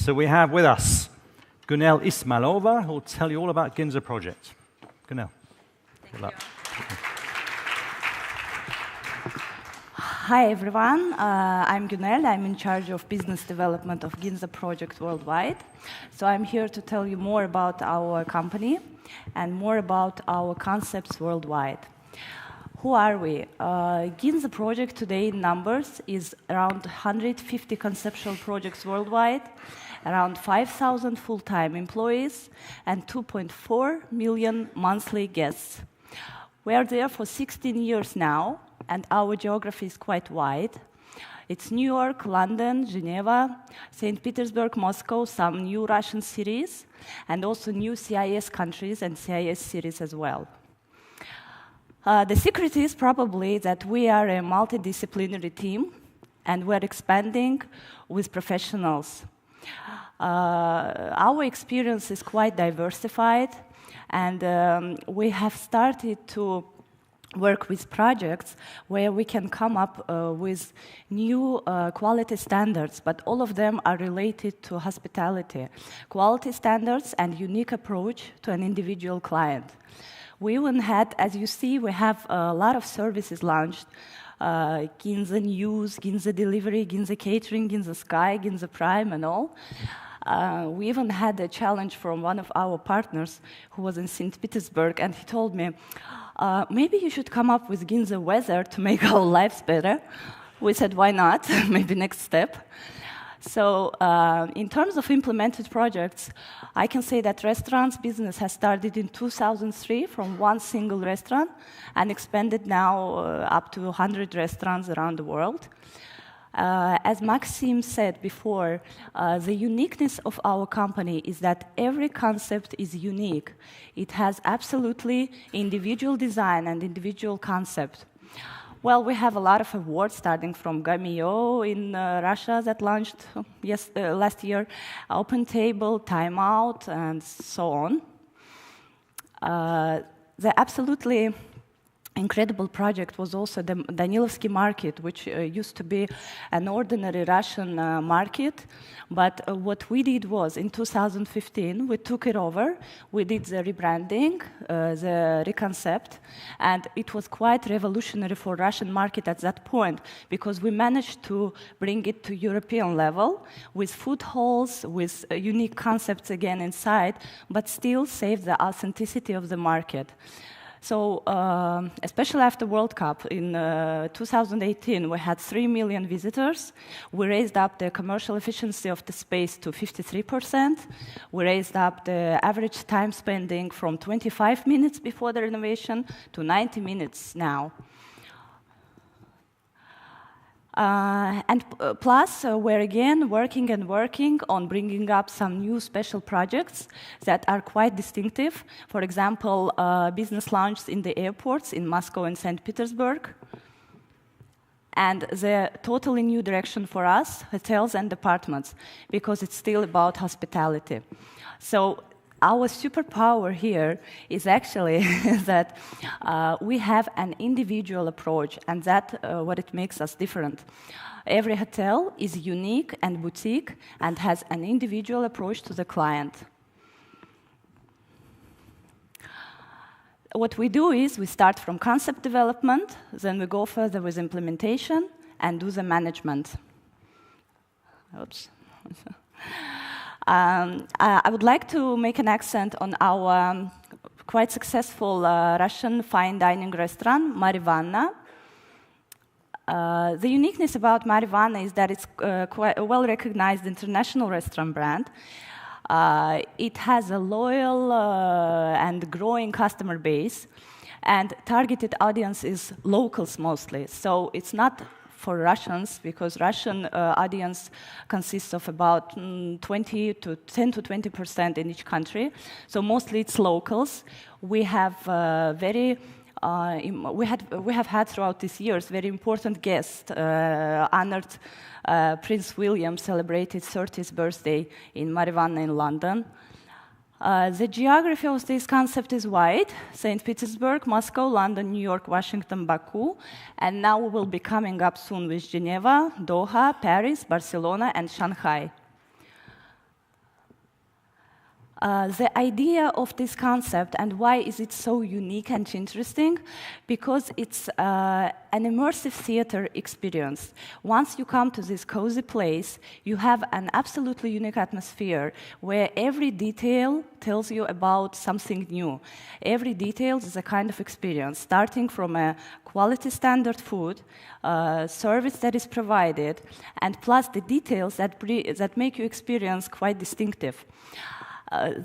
So we have with us Gunel Ismailova, who will tell you all about Ginza project. Gunel. Good luck. Hi everyone, I'm Gunel. I'm in charge of business development of Ginza project worldwide. So I'm here to tell you more about our company and more about our concepts worldwide. Who are we? Ginza project today in numbers is around 150 conceptual projects worldwide, around 5,000 full-time employees, and 2.4 million monthly guests. We are there for 16 years now, and our geography is quite wide. It's New York, London, Geneva, St. Petersburg, Moscow, some new Russian cities, and also new CIS countries and CIS cities as well. The secret is probably that we are a multidisciplinary team, and we're expanding with professionals. Our experience is quite diversified, and we have started to work with projects where we can come up with new quality standards, but all of them are related to hospitality. Quality standards and unique approach to an individual client. We even had, as you see, we have a lot of services launched. Ginza News, Ginza Delivery, Ginza Catering, Ginza Sky, Ginza Prime, and all. We even had a challenge from one of our partners who was in St. Petersburg, and he told me, maybe you should come up with Ginza weather to make our lives better. We said, why not? Maybe next step. So in terms of implemented projects, I can say that restaurants business has started in 2003 from one single restaurant and expanded now up to 100 restaurants around the world. As Maxim said before, the uniqueness of our company is that every concept is unique. It has absolutely individual design and individual concept. Well, we have a lot of awards, starting from Gamio in Russia that launched last year, Open Table, Time Out, and so on. The absolutely incredible project was also the Danilovsky market, which used to be an ordinary Russian market. But what we did was, in 2015, we took it over. We did the rebranding, the reconcept, and it was quite revolutionary for Russian market at that point, because we managed to bring it to European level with food halls, with unique concepts again inside, but still save the authenticity of the market. So, especially after World Cup in 2018, we had 3 million visitors. We raised up the commercial efficiency of the space to 53%. We raised up the average time spending from 25 minutes before the renovation to 90 minutes now. Plus, we're again working on bringing up some new special projects that are quite distinctive. For example, business launches in the airports in Moscow and St. Petersburg. And the totally new direction for us, hotels and apartments, because it's still about hospitality. So our superpower here is actually that we have an individual approach, and that's what it makes us different. Every hotel is unique and boutique and has an individual approach to the client. What we do is we start from concept development, then we go further with implementation and do the management. Oops. I would like to make an accent on our quite successful Russian fine dining restaurant, Marivanna. The uniqueness about Marivanna is that it's quite a well-recognized international restaurant brand. It has a loyal and growing customer base, and targeted audience is locals mostly. So it's not for Russians, because Russian audience consists of about 10 to 20% in each country. So mostly it's locals. We have we have had throughout these years very important guests. Honored Prince William celebrated 30th birthday in Marivanna in London. The geography of this concept is wide: St. Petersburg, Moscow, London, New York, Washington, Baku, and now we will be coming up soon with Geneva, Doha, Paris, Barcelona, and Shanghai. The idea of this concept and why is it so unique and interesting? Because it's an immersive theater experience. Once you come to this cozy place, you have an absolutely unique atmosphere where every detail tells you about something new. Every detail is a kind of experience, starting from a quality standard food, service that is provided, and plus the details that make you experience quite distinctive.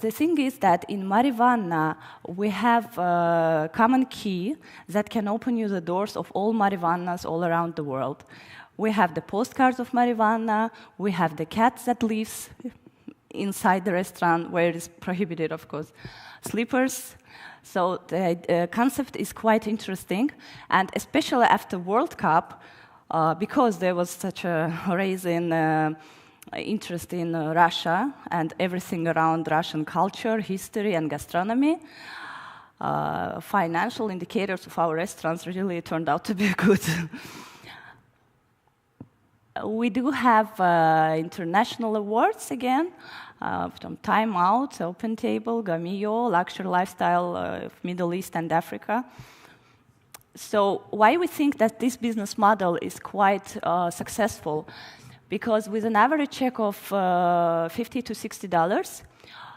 The thing is that in Marivanna, we have a common key that can open you the doors of all Marivannas all around the world. We have the postcards of Marivanna, we have the cat that lives inside the restaurant, where it is prohibited, of course, slippers. So the concept is quite interesting, and especially after World Cup, because there was such a rise in interest in Russia and everything around Russian culture, history, and gastronomy. Financial indicators of our restaurants really turned out to be good. We do have international awards again, from Time Out, Open Table, Gamio, Luxury Lifestyle of Middle East and Africa. So why we think that this business model is quite successful? Because with an average check of $50 to $60,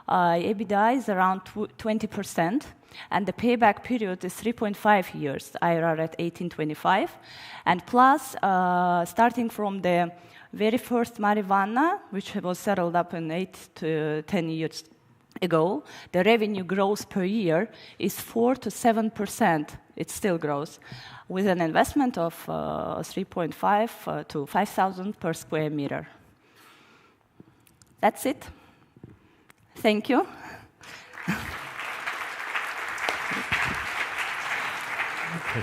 EBITDA is around 20%, and the payback period is 3.5 years, IRR at 18.25. And plus, starting from the very first Marivanna, which was settled up in 8 to 10 years ago, the revenue growth per year is 4 to 7%. It still grows, with an investment of 3.5 to 5,000 per square meter. That's it. Thank you. Okay.